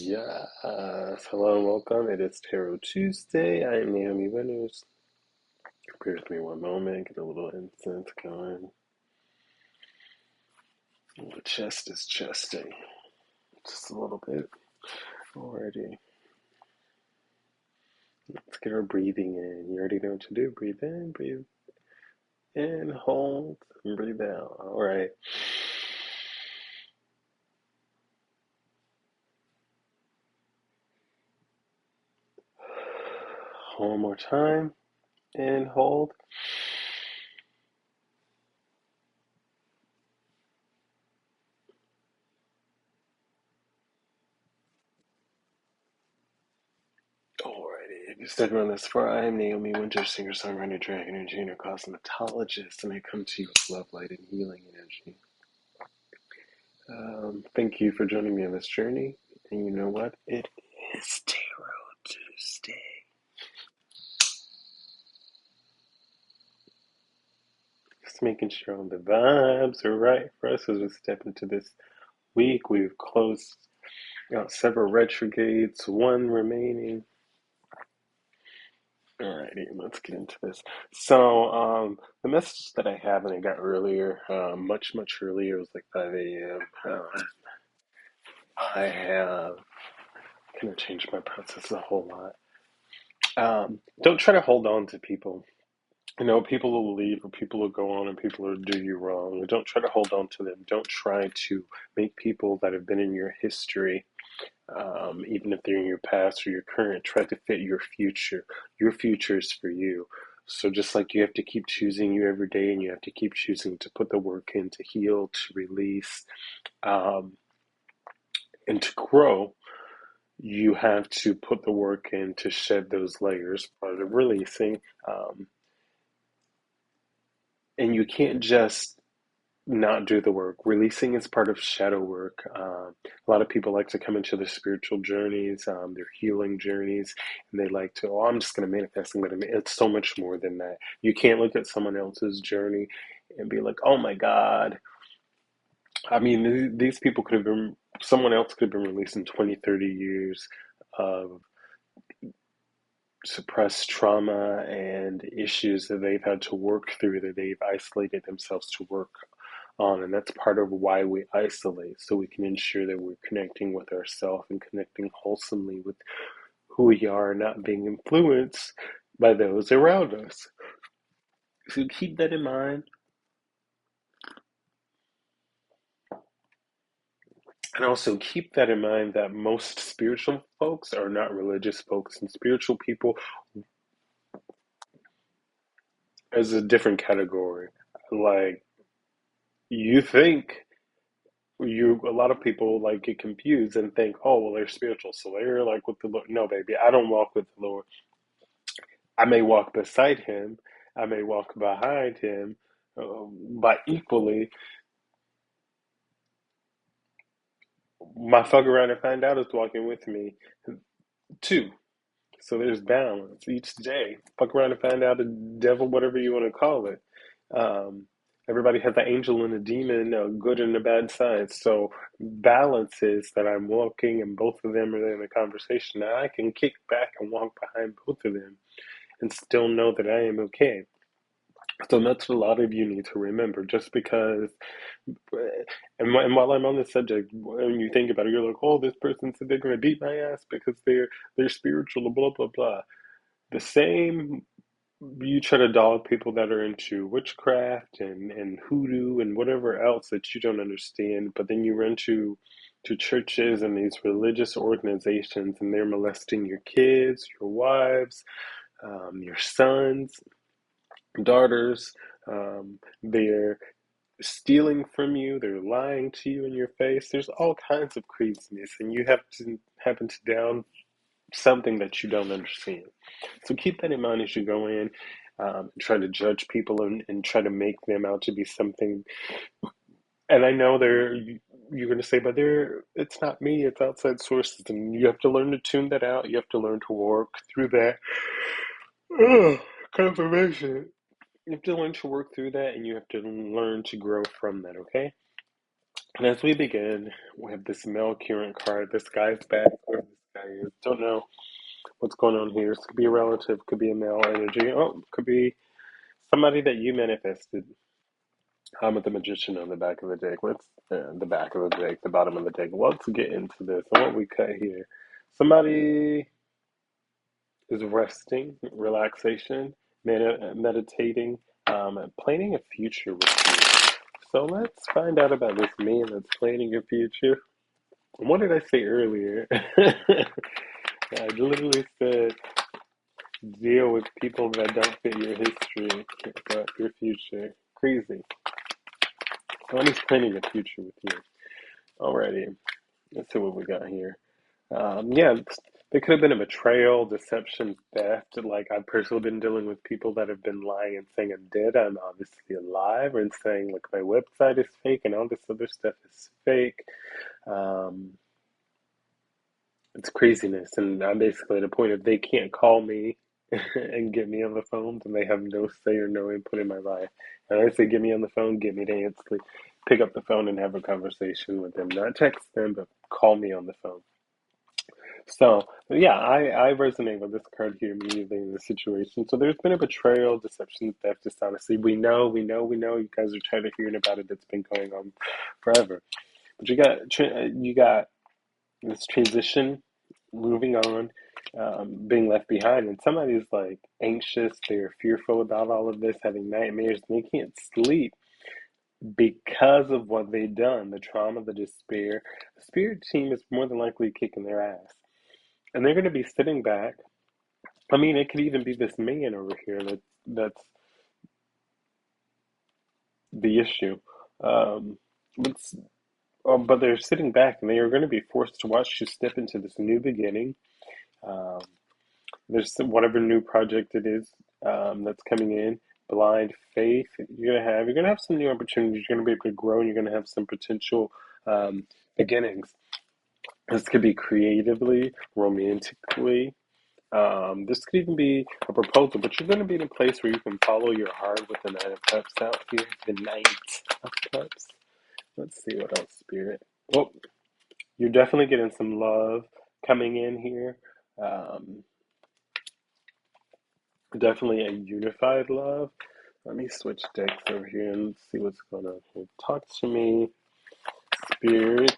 Yes, hello and welcome. It is Tarot Tuesday. I am Naomi Wynters. Bear with me one moment, get a little incense going. The chest is chesting just a little bit. Alrighty, let's get our breathing in. You already know what to do. Breathe in, hold, and breathe out. Alright. One more time. In, hold. Alrighty, if you stuck around this far, I am Naomi Wynters, singer, songwriter, dragon, and junior cosmetologist, and I come to you with love, light, and healing energy. Thank you for joining me on this journey. And you know what? It is Tarot Tuesday. Just making sure all the vibes are right for us as we step into this week. We've closed out several retrogrades, one remaining. Alrighty, let's get into this. So, the message that I have, and I got earlier, much earlier, it was like 5 a.m. I have kind of changed my process a whole lot. Don't try to hold on to people. You know, people will leave or people will go on and people will do you wrong. Don't try to hold on to them. Don't try to make people that have been in your history, even if they're in your past or your current, try to fit your future. Your future is for you. So just like you have to keep choosing you every day and you have to keep choosing to put the work in, to heal, to release, um, and to grow, you have to put the work in to shed those layers, part of releasing. And you can't just not do the work. Releasing is part of shadow work. A lot of people like to come into their spiritual journeys, their healing journeys, and they like to, oh, I'm just going to manifest. It's so much more than that. You can't look at someone else's journey and be like, oh my God. I mean, these people could have been, someone else could have been released in 20, 30 years of suppressed trauma and issues that they've had to work through, that they've isolated themselves to work on. And that's part of why we isolate, so we can ensure that we're connecting with ourselves and connecting wholesomely with who we are, not being influenced by those around us. So keep that in mind. And also keep that in mind that most spiritual folks are not religious folks, and spiritual people is a different category. Like, you think you a lot of people like get confused and think, oh well, they're spiritual, so they're like with the Lord. No, baby, I don't walk with the Lord. I may walk beside him, I may walk behind him, but equally, my fuck around and find out is walking with me too. So there's balance each day. Fuck around and find out, the devil, whatever you want to call it. Um, Everybody has an angel and a demon, a good and a bad side. So balance is that I'm walking and both of them are in a conversation. Now I can kick back and walk behind both of them and still know that I am okay. So that's what a lot of you need to remember. Just because, and while I'm on this subject, when you think about it, you're like, oh, this person said they're going to beat my ass because they're spiritual, blah blah blah. The same, you try to dog people that are into witchcraft and hoodoo and whatever else that you don't understand, but then you run to churches and these religious organizations and they're molesting your kids, your wives, your sons, daughters. They're stealing from you, they're lying to you in your face. There's all kinds of craziness, and you have to happen to down something that you don't understand. So keep that in mind as you go in, try to judge people and try to make them out to be something. And I know you're going to say, but it's not me, it's outside sources, and you have to learn to tune that out. You have to learn to work through that. Ugh, confirmation. You have to learn to work through that, and you have to learn to grow from that. Okay. And as we begin, we have this male current card. This guy's back. is. Don't know what's going on here. This could be a relative, could be a male energy. Oh, could be somebody that you manifested. I'm with the magician on the back of the deck. Let's the back of the deck, the bottom of the deck. Let's get into this. And what we cut here. Somebody is resting, relaxation, meditating, planning a future with you. So let's find out about this man that's planning a future. What did I say earlier? I literally said deal with people that don't fit your history, but your future. Crazy. Tony's planning a future with you. Alrighty. Let's see what we got here. Yeah, there could have been a betrayal, deception, theft. Like, I've personally been dealing with people that have been lying and saying I'm dead, I'm obviously alive, and saying, like, my website is fake and all this other stuff is fake. Um, it's craziness. And I'm basically at a point of they can't call me and get me on the phone, and they have no say or no input in my life. And I say, get me on the phone, get me to instantly pick up the phone and have a conversation with them. Not text them, but call me on the phone. So, yeah, I resonate with this card here immediately in this situation. So there's been a betrayal, deception, theft, dishonesty. We know. You guys are tired of hearing about it. It's been going on forever. But you got this transition, moving on, being left behind, and somebody's like anxious. They're fearful about all of this, having nightmares, and they can't sleep because of what they've done, the trauma, the despair. The spirit team is more than likely kicking their ass. And they're going to be sitting back. I mean, it could even be this man over here that's the issue. Um, but, but they're sitting back and they are going to be forced to watch you step into this new beginning. Um, there's whatever new project it is that's coming in. Blind faith you're gonna have some new opportunities. You're gonna be able to grow, and you're gonna have some potential beginnings. This could be creatively, romantically. This could even be a proposal, but you're going to be in a place where you can follow your heart with the Knight of Cups out here. The Knight of Cups. Let's see what else, Spirit. Well, you're definitely getting some love coming in here. Um, Definitely a unified love. Let me switch decks over here and see what's going on here. Talk to me, Spirit.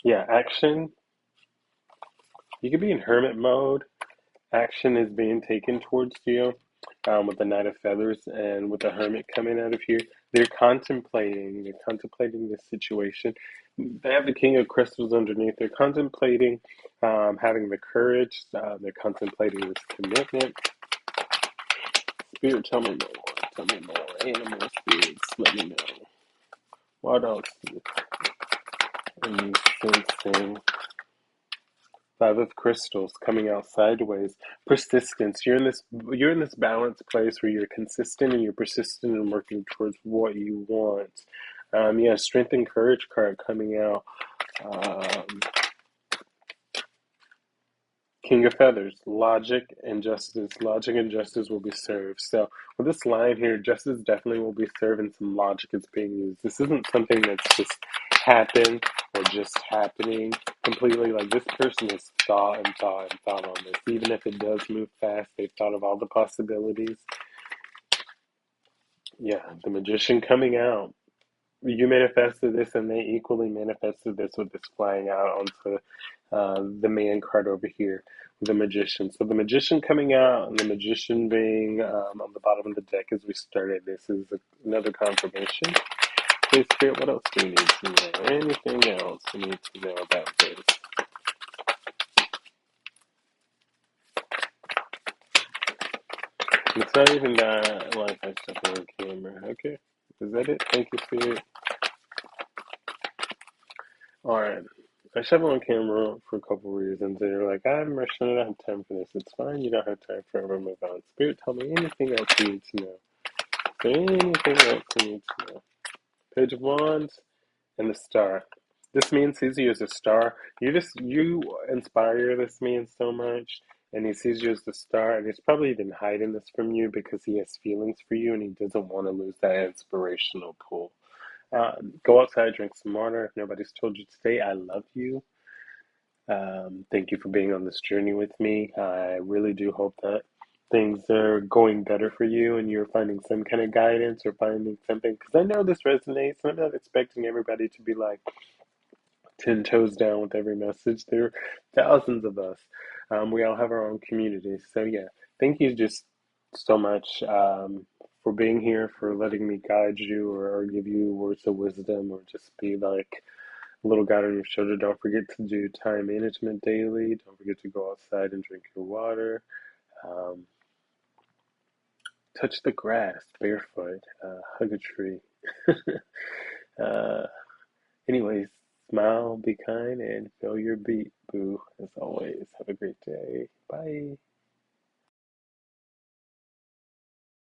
Yeah, action. You could be in hermit mode. Action is being taken towards you with the Knight of Feathers and with the Hermit coming out of here. They're contemplating this situation. They have the King of Crystals underneath. They're contemplating having the courage. They're contemplating this commitment. Spirit, tell me more. Tell me more. Animal spirits, let me know. What else are you sensing? Five of Crystals coming out sideways. Persistence. You're in this balanced place where you're consistent and you're persistent and working towards what you want. Yeah, Strength and Courage card coming out. Um, King of Feathers. Logic and justice. Logic and justice will be served. So with this line here, justice definitely will be served and some logic is being used. This isn't something that's just happened or just happening completely. Like, this person has thought and thought and thought on this. Even if it does move fast, they've thought of all the possibilities. Yeah, the magician coming out. You manifested this, and they equally manifested this with this flying out onto the man card over here, the magician. So the magician coming out, and the magician being on the bottom of the deck as we started. This is another confirmation. Please, Spirit, what else do we need to know? Anything else we need to know about this? It's not even that like I stuff on camera. Okay, is that it? Thank you, Spirit. All right. I shove it on camera for a couple reasons. And you're like, I'm rushing. I don't have time for this. It's fine. You don't have time for it. We'll move on. Spirit, tell me anything else you need to know. Is there anything else you need to know? Page of Wands and the Star. This man sees you as a star. You inspire this man so much, and he sees you as the star, and he's probably been hiding this from you because he has feelings for you, and he doesn't want to lose that inspirational pull. Go outside, drink some water. If nobody's told you today, I love you. Thank you for being on this journey with me. I really do hope that things are going better for you and you're finding some kind of guidance or finding something. Because I know this resonates. And I'm not expecting everybody to be like 10 toes down with every message. There are thousands of us. We all have our own communities. So, yeah, thank you just so much for being here, for letting me guide you or give you words of wisdom or just be like a little guide on your shoulder. Don't forget to do time management daily. Don't forget to go outside and drink your water. Um, touch the grass barefoot. Hug a tree. uh, Anyways, smile, be kind, and feel your beat, boo. As always, have a great day. Bye.